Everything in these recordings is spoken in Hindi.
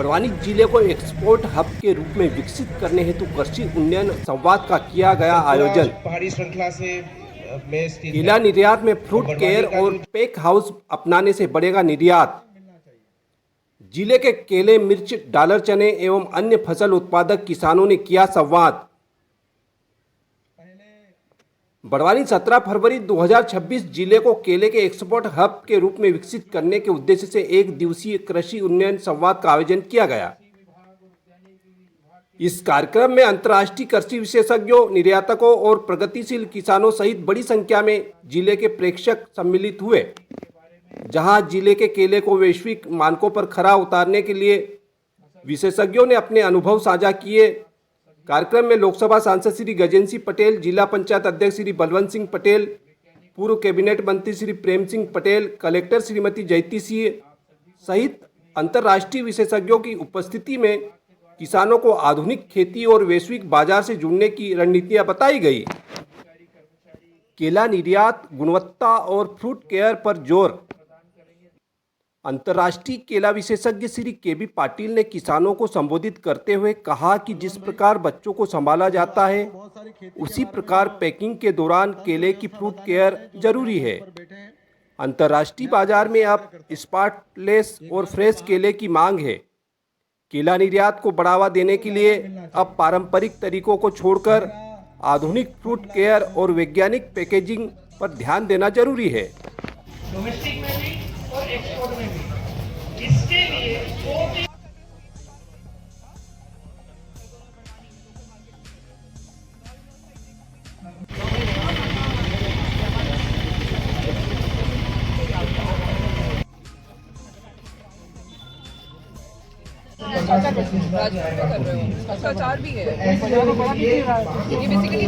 बड़वानी जिले को एक्सपोर्ट हब के रूप में विकसित करने हेतु कृषि उन्नयन संवाद का किया गया आयोजन। पहाड़ी श्रृंखला से केला निर्यात में फ्रूट केयर और पैक हाउस अपनाने से बढ़ेगा निर्यात। जिले के केले, मिर्च, डालर चने एवं अन्य फसल उत्पादक किसानों ने किया संवाद। बड़वानी 17 फरवरी 2026 जिले को केले के एक्सपोर्ट हब के रूप में विकसित करने के उद्देश्य से एक दिवसीय कृषि उन्नयन संवाद का आयोजन किया गया। इस कार्यक्रम में अंतर्राष्ट्रीय कृषि विशेषज्ञों, निर्यातकों और प्रगतिशील किसानों सहित बड़ी संख्या में जिले के प्रेक्षक सम्मिलित हुए, जहां जिले के केले को वैश्विक मानकों पर खरा उतारने के लिए विशेषज्ञों ने अपने अनुभव साझा किए। कार्यक्रम में लोकसभा सांसद श्री गजेंद्र सिंह पटेल, जिला पंचायत अध्यक्ष श्री बलवंत सिंह पटेल, पूर्व कैबिनेट मंत्री श्री प्रेम सिंह पटेल, कलेक्टर श्रीमती जयती सिंह सहित अंतर्राष्ट्रीय विशेषज्ञों की उपस्थिति में किसानों को आधुनिक खेती और वैश्विक बाजार से जुड़ने की रणनीतियां बताई गई। केला निर्यात, गुणवत्ता और फ्रूट केयर पर जोर। अंतर्राष्ट्रीय केला विशेषज्ञ श्री के.बी. पाटिल ने किसानों को संबोधित करते हुए कहा कि जिस प्रकार बच्चों को संभाला जाता है, उसी प्रकार पैकिंग के दौरान केले की फ्रूट केयर जरूरी है। अंतर्राष्ट्रीय बाजार में अब स्पॉटलेस और फ्रेश केले की मांग है। केला निर्यात को बढ़ावा देने के लिए अब पारंपरिक तरीकों को छोड़कर आधुनिक फ्रूट केयर और वैज्ञानिक पैकेजिंग पर ध्यान देना जरूरी है। डोमेस्टिक में भी और एक्सपोर्ट में भी इसके लिए वो भी कर रहे हो, उसका अचार भी है। ये बेसिकली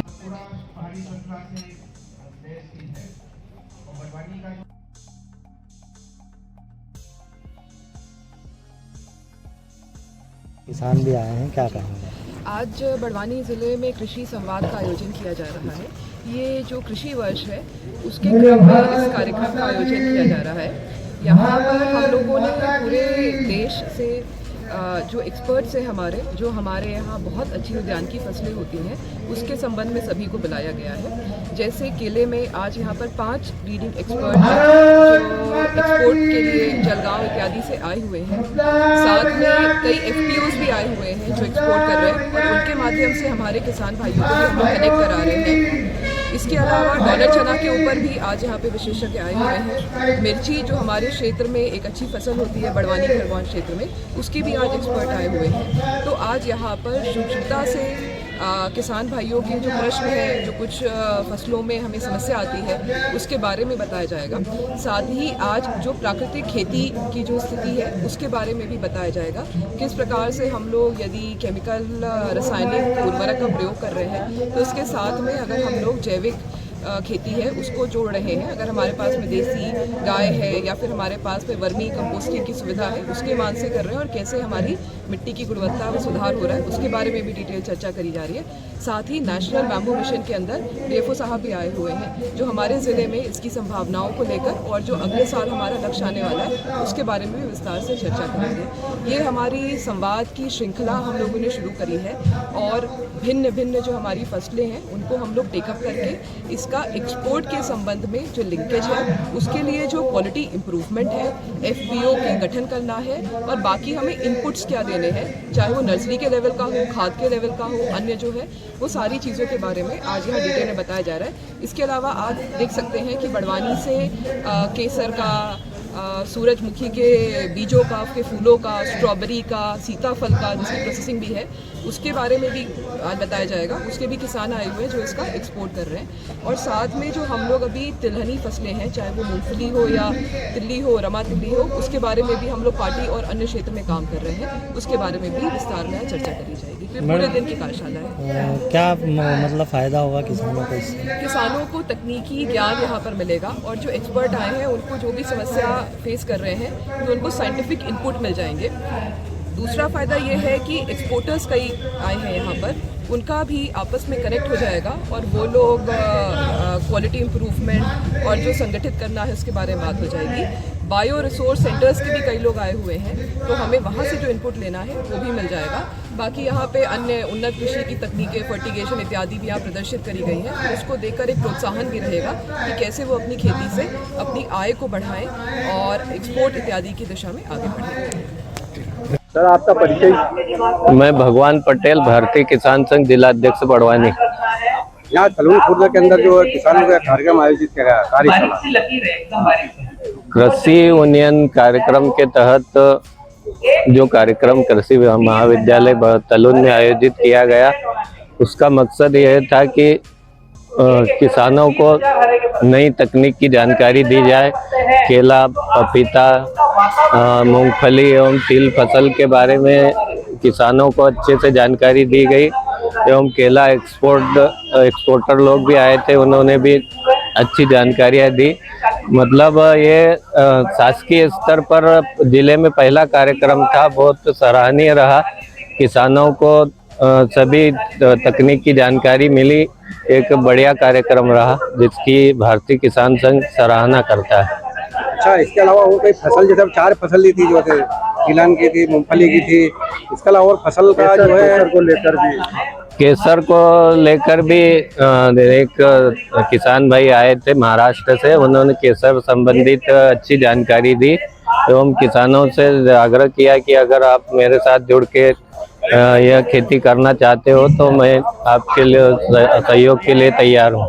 किसान भी आए हैं, क्या कहेंगे? आज बड़वानी ज़िले में कृषि संवाद का आयोजन किया जा रहा है। ये जो कृषि वर्ष है उसके क्रम में इस कार्यक्रम का आयोजन किया जा रहा है। यहाँ पर हम लोगों ने पूरे देश से जो एक्सपर्ट्स हैं हमारे यहाँ बहुत अच्छी उद्यान की फसलें होती हैं, उसके संबंध में सभी को बुलाया गया है। जैसे केले में आज यहाँ पर 5 लीडिंग एक्सपर्ट हैं जो एक्सपोर्ट के लिए जलगांव इत्यादि से आए हुए हैं। साथ में कई FPOs भी आए हुए हैं जो एक्सपोर्ट कर रहे हैं और उनके माध्यम से हमारे किसान भाइयों को भी हम लोग कनेक्ट करा रहे हैं। इसके अलावा डॉलर चना के ऊपर भी आज यहाँ पे विशेषज्ञ आए हुए हैं। मिर्ची जो हमारे क्षेत्र में एक अच्छी फसल होती है बड़वानी खरगोन क्षेत्र में, उसकी भी आज एक्सपर्ट आए हुए हैं। तो आज यहाँ पर सूक्ष्मता से किसान भाइयों के जो प्रश्न है, जो कुछ फसलों में हमें समस्या आती है, उसके बारे में बताया जाएगा। साथ ही आज जो प्राकृतिक खेती की जो स्थिति है उसके बारे में भी बताया जाएगा। किस प्रकार से हम लोग यदि केमिकल रासायनिक उर्वरक का प्रयोग कर रहे हैं तो उसके साथ में अगर हम लोग जैविक खेती है उसको जोड़ रहे हैं। अगर हमारे पास में देसी गाय है या फिर हमारे पास में वर्मी कंपोस्टिंग की सुविधा है, उसके मान से कर रहे हैं और कैसे हमारी मिट्टी की गुणवत्ता में सुधार हो रहा है, उसके बारे में भी डिटेल चर्चा करी जा रही है। साथ ही नेशनल बैम्बू मिशन के अंदर DFO साहब भी आए हुए हैं जो हमारे ज़िले में इसकी संभावनाओं को लेकर और जो अगले साल हमारा लक्ष्य आने वाला है उसके बारे में भी विस्तार से चर्चा करेंगे। ये हमारी संवाद की श्रृंखला हम लोगों ने शुरू करी है और भिन्न भिन्न जो हमारी फसलें हैं उनको हम लोग टेकअप करके इसका एक्सपोर्ट के संबंध में जो लिंकेज है उसके लिए जो क्वालिटी इम्प्रूवमेंट है, FPO के गठन करना है और बाकी हमें इनपुट्स क्या देने हैं, चाहे वो नर्सरी के लेवल का हो, खाद के लेवल का हो, अन्य जो है वो सारी चीज़ों के बारे में आज यहाँ डिटेल में बताया जा रहा है। इसके अलावा आप देख सकते हैं कि बड़वानी से केसर का, सूरजमुखी के बीजों का, के फूलों का, स्ट्रॉबेरी का, सीताफल का जिसकी प्रोसेसिंग भी है उसके बारे में भी आज बताया जाएगा। उसके भी किसान आए हुए हैं जो इसका एक्सपोर्ट कर रहे हैं। और साथ में जो हम लोग अभी तिलहनी फसलें हैं, चाहे वो मूंगफली हो या तिल्ली हो, रमा तिल्ली हो, उसके बारे में भी हम लोग पार्टी और अन्य क्षेत्र में काम कर रहे हैं, उसके बारे में भी विस्तार में चर्चा करी जाएगी। फिर पूरे दिन की कार्यशाला है। क्या मतलब फ़ायदा होगा किसानों को इससे? किसानों को तकनीकी ज्ञान यहाँ पर मिलेगा और जो एक्सपर्ट आए हैं उनको जो भी समस्या फेस कर रहे हैं तो उनको साइंटिफिक इनपुट मिल जाएंगे। दूसरा फ़ायदा ये है कि एक्सपोर्टर्स कई आए हैं यहाँ पर, उनका भी आपस में कनेक्ट हो जाएगा और वो लोग क्वालिटी इम्प्रूवमेंट और जो संगठित करना है उसके बारे में बात हो जाएगी। बायो रिसोर्स सेंटर्स के भी कई लोग आए हुए हैं, तो हमें वहाँ से जो इनपुट लेना है वो भी मिल जाएगा। बाकी यहाँ पे अन्य उन्नत कृषि की तकनीकें, फर्टिगेशन इत्यादि भी यहाँ प्रदर्शित करी गई हैं, तो उसको देखकर एक प्रोत्साहन भी रहेगा कि कैसे वो अपनी खेती से अपनी आय को बढ़ाएं और एक्सपोर्ट इत्यादि की दिशा में आगे बढ़ें। सर, आपका परिचय? मैं भगवान पटेल, भारतीय किसान संघ जिला अध्यक्ष बड़वानी। यहाँ तलून खुर्द के अंदर जो किसानों का कार्यक्रम आयोजित किया गया, कार्यशाला, कृषि यूनियन कार्यक्रम के तहत जो कार्यक्रम कृषि महाविद्यालय तलून में आयोजित किया गया, उसका मकसद यह था कि किसानों को नई तकनीक की जानकारी दी जाए। केला, पपीता, मूंगफली एवं तिल फसल के बारे में किसानों को अच्छे से जानकारी दी गई एवं केला एक्सपोर्टर लोग भी आए थे, उन्होंने भी अच्छी जानकारियाँ दी। मतलब ये शासकीय स्तर पर जिले में पहला कार्यक्रम था, बहुत सराहनीय रहा। किसानों को सभी तकनीक की जानकारी मिली, एक बढ़िया कार्यक्रम रहा जिसकी भारतीय किसान संघ सराहना करता है। अच्छा, इसके अलावा और कोई फसल, जैसे 4 फसल ली थी, जो थे तिलहन की थी, मूंगफली की थी, इसके अलावा और फसल का जो है केसर को लेकर भी एक किसान भाई आए थे महाराष्ट्र से, उन्होंने केसर संबंधित अच्छी जानकारी दी एवं किसानों से आग्रह किया कि अगर आप मेरे साथ जुड़ के यह खेती करना चाहते हो तो मैं आपके लिए सहयोग के लिए तैयार हूँ।